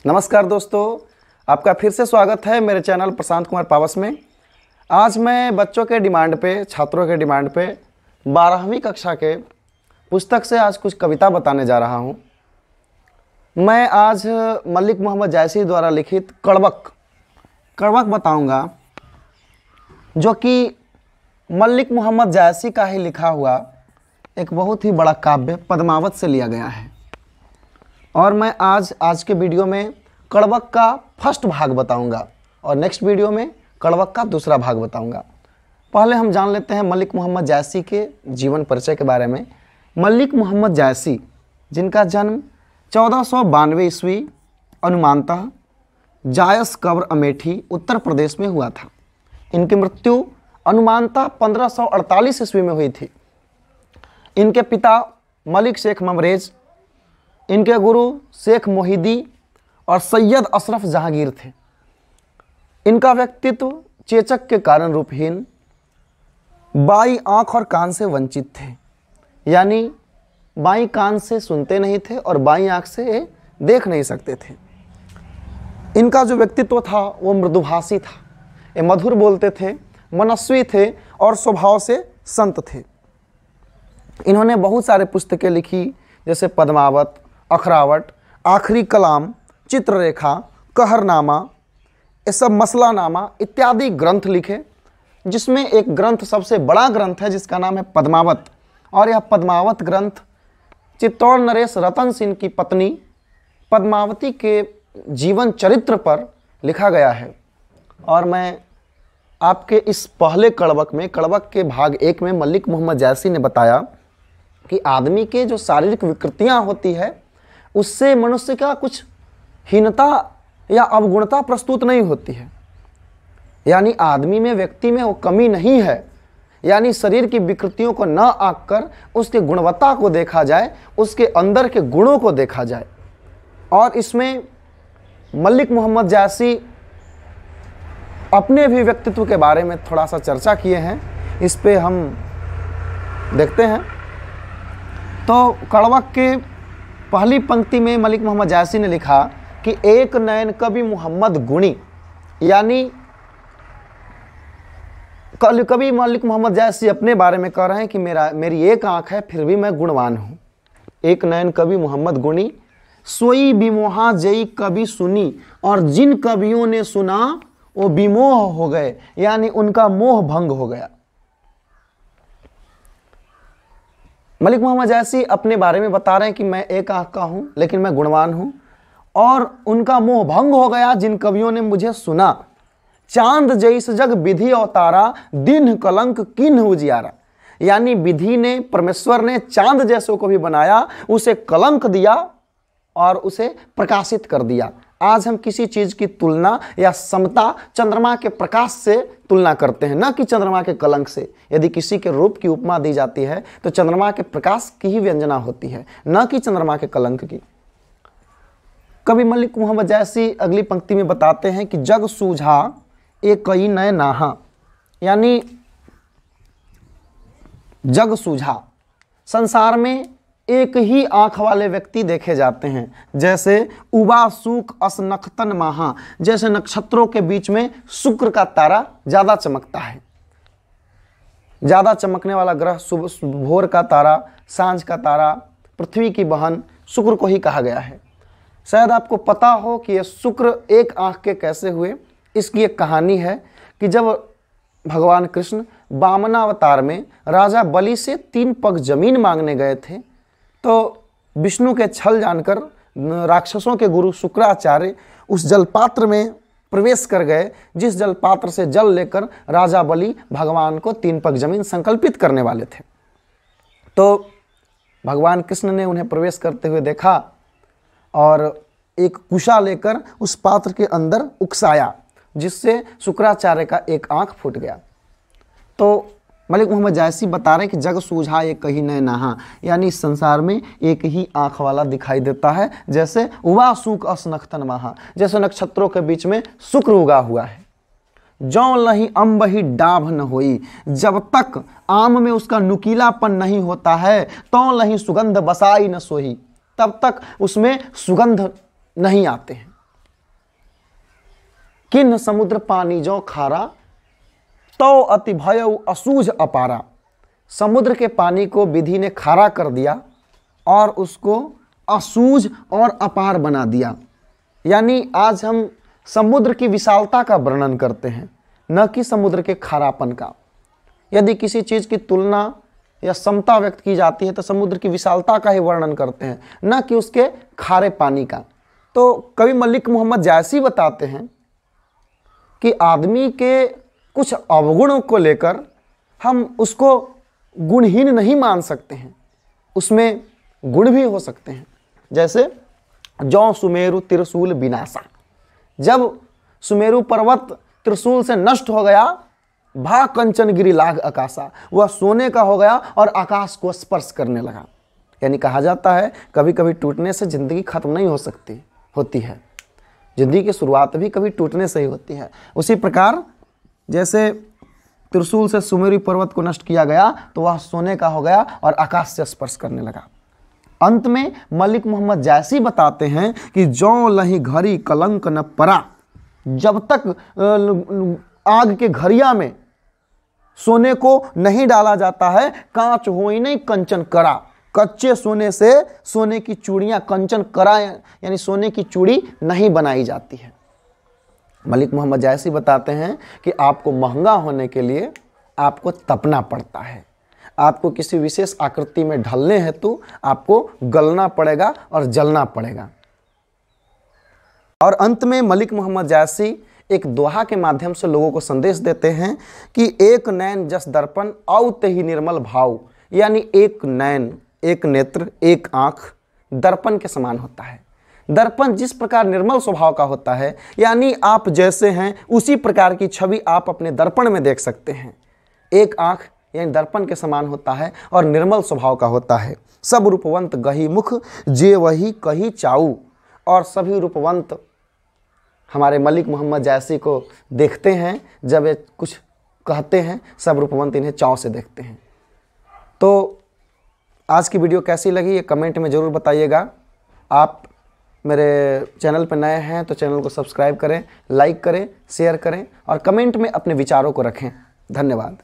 नमस्कार दोस्तों, आपका फिर से स्वागत है मेरे चैनल प्रशांत कुमार पावस में। आज मैं बच्चों के डिमांड पे, छात्रों के डिमांड पे 12वीं कक्षा के पुस्तक से आज कुछ कविता बताने जा रहा हूँ। मैं आज मलिक मोहम्मद जायसी द्वारा लिखित कड़वक बताऊँगा, जो कि मलिक मोहम्मद जायसी का ही लिखा हुआ एक बहुत ही बड़ा काव्य पद्मावत से लिया गया है। और मैं आज के वीडियो में कड़वक का फर्स्ट भाग बताऊंगा और नेक्स्ट वीडियो में कड़वक का दूसरा भाग बताऊंगा। पहले हम जान लेते हैं मलिक मोहम्मद जायसी के जीवन परिचय के बारे में। मलिक मोहम्मद जायसी, जिनका जन्म 1492 ईस्वी अनुमानतः जायस कब्र अमेठी उत्तर प्रदेश में हुआ था। इनकी मृत्यु अनुमानतः 1548 ईस्वी में हुई थी। इनके पिता मलिक शेख ममरेज, इनके गुरु शेख मोहिदी और सैयद अशरफ जहांगीर थे। इनका व्यक्तित्व चेचक के कारण रूपहीन, बाई आँख और कान से वंचित थे, यानी बाई कान से सुनते नहीं थे और बाई आँख से देख नहीं सकते थे। इनका जो व्यक्तित्व था वो मृदुभाषी था, ये मधुर बोलते थे, मनस्वी थे और स्वभाव से संत थे। इन्होंने बहुत सारे पुस्तकें लिखी, जैसे पद्मावत, अखरावट, आखिरी कलाम, चित्ररेखा, कहरनामा, ये सब मसलानामा इत्यादि ग्रंथ लिखे, जिसमें एक ग्रंथ सबसे बड़ा ग्रंथ है जिसका नाम है पद्मावत। और यह पद्मावत ग्रंथ चित्तौड़ नरेश रतन सिंह की पत्नी पद्मावती के जीवन चरित्र पर लिखा गया है। और मैं आपके इस पहले कड़वक के भाग 1 में मलिक मोहम्मद जायसी ने बताया कि आदमी के जो शारीरिक विकृतियां होती है उससे मनुष्य का कुछ हीनता या अवगुणता प्रस्तुत नहीं होती है, यानी आदमी में, व्यक्ति में वो कमी नहीं है। यानी शरीर की विकृतियों को न आंक कर उसके गुणवत्ता को देखा जाए, उसके अंदर के गुणों को देखा जाए। और इसमें मलिक मोहम्मद जायसी अपने भी व्यक्तित्व के बारे में थोड़ा सा चर्चा किए हैं, इस पे हम देखते हैं। तो कड़वक के पहली पंक्ति में मलिक मोहम्मद जायसी ने लिखा कि एक नयन कवि मोहम्मद गुणी, यानी कवि मलिक मोहम्मद जायसी अपने बारे में कह रहे हैं कि मेरी एक आंख है फिर भी मैं गुणवान हूँ। एक नयन कवि मोहम्मद गुणी, सोई विमोहा जई कवि सुनी, और जिन कवियों ने सुना वो विमोह हो गए, यानी उनका मोह भंग हो गया। मलिक मोहम्मद जायसी अपने बारे में बता रहे हैं कि मैं एक आंख का हूं लेकिन मैं गुणवान हूं, और उनका मोह भंग हो गया जिन कवियों ने मुझे सुना। चांद जैस जग विधि अवतारा, दिन कलंक किन्ह उजियारा, यानी विधि ने, परमेश्वर ने चांद जैसों को भी बनाया, उसे कलंक दिया और उसे प्रकाशित कर दिया। आज हम किसी चीज की तुलना या समता चंद्रमा के प्रकाश से तुलना करते हैं, न कि चंद्रमा के कलंक से। यदि किसी के रूप की उपमा दी जाती है तो चंद्रमा के प्रकाश की ही व्यंजना होती है, न कि चंद्रमा के कलंक की। कवि मलिक मोहम्मद जायसी अगली पंक्ति में बताते हैं कि जग सूझा एक कई नए नाहा, यानी जग सूझा, संसार में एक ही आंख वाले व्यक्ति देखे जाते हैं। जैसे उबा सूक असनखतन महा, जैसे नक्षत्रों के बीच में शुक्र का तारा ज्यादा चमकता है। ज्यादा चमकने वाला ग्रह भोर का तारा, सांझ का तारा, पृथ्वी की बहन शुक्र को ही कहा गया है। शायद आपको पता हो कि ये शुक्र एक आंख के कैसे हुए। इसकी एक कहानी है कि जब भगवान कृष्ण वामनावतार में राजा बलि से 3 पग जमीन मांगने गए थे, तो विष्णु के छल जानकर राक्षसों के गुरु शुक्राचार्य उस जलपात्र में प्रवेश कर गए, जिस जलपात्र से जल लेकर राजा बलि भगवान को 3 पग जमीन संकल्पित करने वाले थे। तो भगवान कृष्ण ने उन्हें प्रवेश करते हुए देखा और एक कुशा लेकर उस पात्र के अंदर उकसाया, जिससे शुक्राचार्य का एक आंख फूट गया। तो मलिक मोहम्मद जायसी बता रहे हैं कि जग सूझा एक कहीं नए नहा, यानी इस संसार में एक ही आंख वाला दिखाई देता है। जैसे उवा सूक असनखतन महा, जैसे नक्षत्रों के बीच में शुक्र उगा हुआ है। जौ लही अम्ब ही डाभ न होई, जब तक आम में उसका नुकीलापन नहीं होता है तो लही सुगंध बसाई न सोही, तब तक उसमें सुगंध नहीं आते हैं। किन्ह समुद्र पानी जो खारा, तो अति भय असूझ अपारा। समुद्र के पानी को विधि ने खारा कर दिया और उसको असूझ और अपार बना दिया। यानी आज हम समुद्र की विशालता का वर्णन करते हैं, न कि समुद्र के खारापन का। यदि किसी चीज़ की तुलना या समता व्यक्त की जाती है तो समुद्र की विशालता का ही वर्णन करते हैं, न कि उसके खारे पानी का। तो कवि मलिक मोहम्मद जायसी बताते हैं कि आदमी के कुछ अवगुणों को लेकर हम उसको गुणहीन नहीं मान सकते हैं, उसमें गुण भी हो सकते हैं। जैसे जौ सुमेरु त्रिशूल विनाशा, जब सुमेरु पर्वत त्रिशूल से नष्ट हो गया, भा कंचन गिरी लाग आकाशा, वह सोने का हो गया और आकाश को स्पर्श करने लगा। यानी कहा जाता है कभी कभी टूटने से जिंदगी खत्म नहीं हो सकती, होती है। जिंदगी की शुरुआत भी कभी टूटने से ही होती है। उसी प्रकार जैसे त्रिशूल से सुमेरु पर्वत को नष्ट किया गया तो वह सोने का हो गया और आकाश से स्पर्श करने लगा। अंत में मलिक मोहम्मद जायसी बताते हैं कि जौ लही घड़ी कलंक न परा, जब तक आग के घड़िया में सोने को नहीं डाला जाता है, कांच होई नहीं कंचन करा। कच्चे सोने से सोने की चूड़ियां कंचन करा यानी सोने की चूड़ी नहीं बनाई जाती है। मलिक मोहम्मद जायसी बताते हैं कि आपको महंगा होने के लिए आपको तपना पड़ता है, आपको किसी विशेष आकृति में ढलने हेतु आपको गलना पड़ेगा और जलना पड़ेगा। और अंत में मलिक मोहम्मद जायसी एक दोहा के माध्यम से लोगों को संदेश देते हैं कि एक नैन जस दर्पण औते ही निर्मल भाव, यानी एक नैन, एक नेत्र, एक आंख दर्पण के समान होता है। दर्पण जिस प्रकार निर्मल स्वभाव का होता है, यानी आप जैसे हैं उसी प्रकार की छवि आप अपने दर्पण में देख सकते हैं। एक आंख यानी दर्पण के समान होता है और निर्मल स्वभाव का होता है। सब रूपवंत गही मुख जे वही कही चाऊ, और सभी रूपवंत हमारे मलिक मोहम्मद जायसी को देखते हैं, जब ये कुछ कहते हैं सब रूपवंत इन्हें चाव से देखते हैं। तो आज की वीडियो कैसी लगी ये कमेंट में ज़रूर बताइएगा। आप मेरे चैनल पर नए हैं तो चैनल को सब्सक्राइब करें, लाइक करें, शेयर करें और कमेंट में अपने विचारों को रखें। धन्यवाद।